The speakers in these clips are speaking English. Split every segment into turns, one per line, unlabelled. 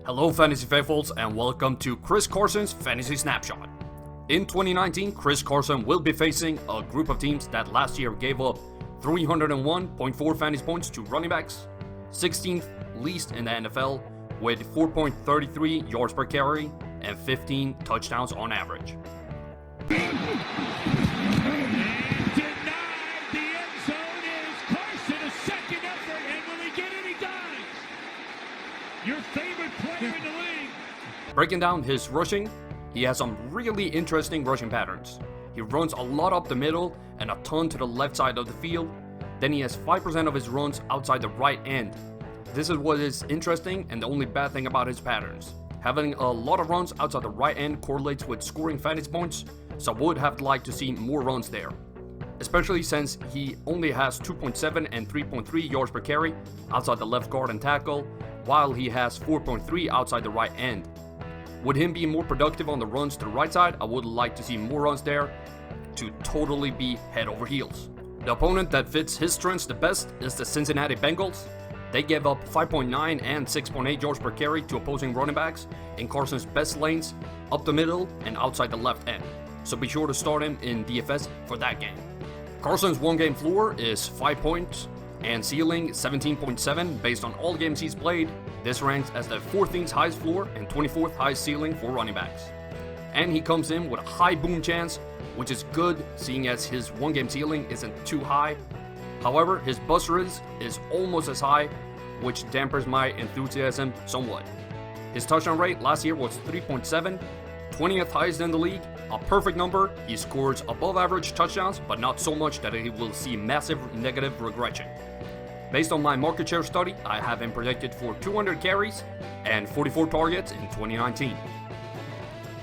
Hello Fantasy Faithfuls and welcome to Chris Carson's Fantasy Snapshot. In 2019, Chris Carson will be facing a group of teams that last year gave up 301.4 fantasy points to running backs, 16th least in the NFL with 4.33 yards per carry and 15 touchdowns on average.
Your favorite player in the league.
Breaking down his rushing, he has some really interesting rushing patterns. He runs a lot up the middle and a ton to the left side of the field. Then he has 5% of his runs outside the right end. This is what is interesting and the only bad thing about his patterns. Having a lot of runs outside the right end correlates with scoring fantasy points, so I would have liked to see more runs there. Especially since he only has 2.7 and 3.3 yards per carry outside the left guard and tackle, while he has 4.3 outside the right end. With him being more productive on the runs to the right side, I would like to see more runs there to totally be head over heels. The opponent that fits his strengths the best is the Cincinnati Bengals. They gave up 5.9 and 6.8 yards per carry to opposing running backs in Carson's best lanes, up the middle and outside the left end. So be sure to start him in DFS for that game. Carson's one-game floor is 5 points and ceiling 17.7 based on all games he's played. This ranks as the 14th highest floor and 24th highest ceiling for running backs. And he comes in with a high boom chance, which is good seeing as his one-game ceiling isn't too high. However, his bust risk is almost as high, which dampers my enthusiasm somewhat. His touchdown rate last year was 3.7, 20th highest in the league, a perfect number. He scores above average touchdowns, but not so much that he will see massive negative regression. Based on my market share study, I have him predicted for 200 carries and 44 targets in 2019.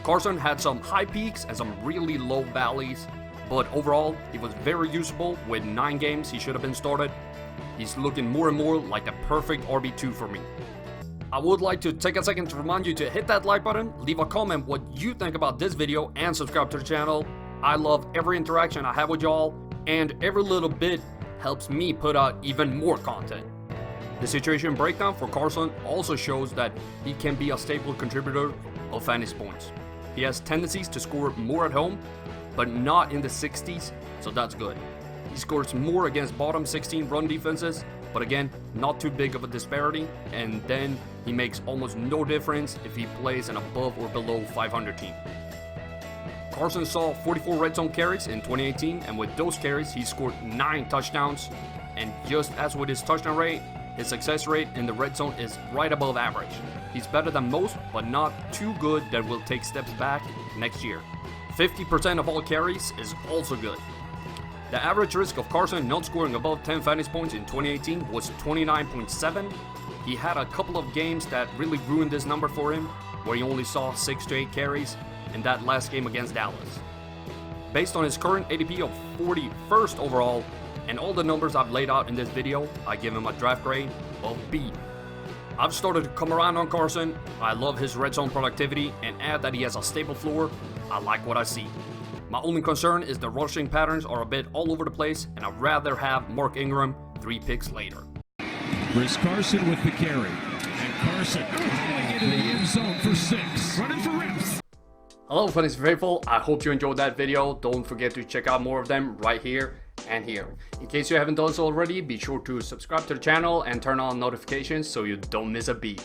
Carson had some high peaks and some really low valleys, but overall, he was very usable. With 9 games he should have been started. He's looking more and more like the perfect RB2 for me. I would like to take a second to remind you to hit that like button, leave a comment what you think about this video, and subscribe to the channel. I love every interaction I have with y'all, and every little bit helps me put out even more content. The situation breakdown for Carson also shows that he can be a stable contributor of fantasy points. He has tendencies to score more at home, but not in the 60s, so that's good. He scores more against bottom 16 run defenses, but again, not too big of a disparity, and then he makes almost no difference if he plays an above or below 500 team. Carson saw 44 red zone carries in 2018, and with those carries, he scored 9 touchdowns, and just as with his touchdown rate, his success rate in the red zone is right above average. He's better than most, but not too good that will take steps back next year. 50% of all carries is also good. The average risk of Carson not scoring above 10 fantasy points in 2018 was 29.7. He had a couple of games that really ruined this number for him, where he only saw 6 to 8 carries in that last game against Dallas. Based on his current ADP of 41st overall and all the numbers I've laid out in this video, I give him a draft grade of B. I've started to come around on Carson. I love his red zone productivity, and add that he has a stable floor, I like what I see. My only concern is the rushing patterns are a bit all over the place, and I'd rather have Mark Ingram 3 picks later.
Chris Carson with the carry. And Carson going into the end zone for 6. Running for reps.
Hello Fantasy Faithful, I hope you enjoyed that video. Don't forget to check out more of them right here and here. In case you haven't done so already, be sure to subscribe to the channel and turn on notifications so you don't miss a beat.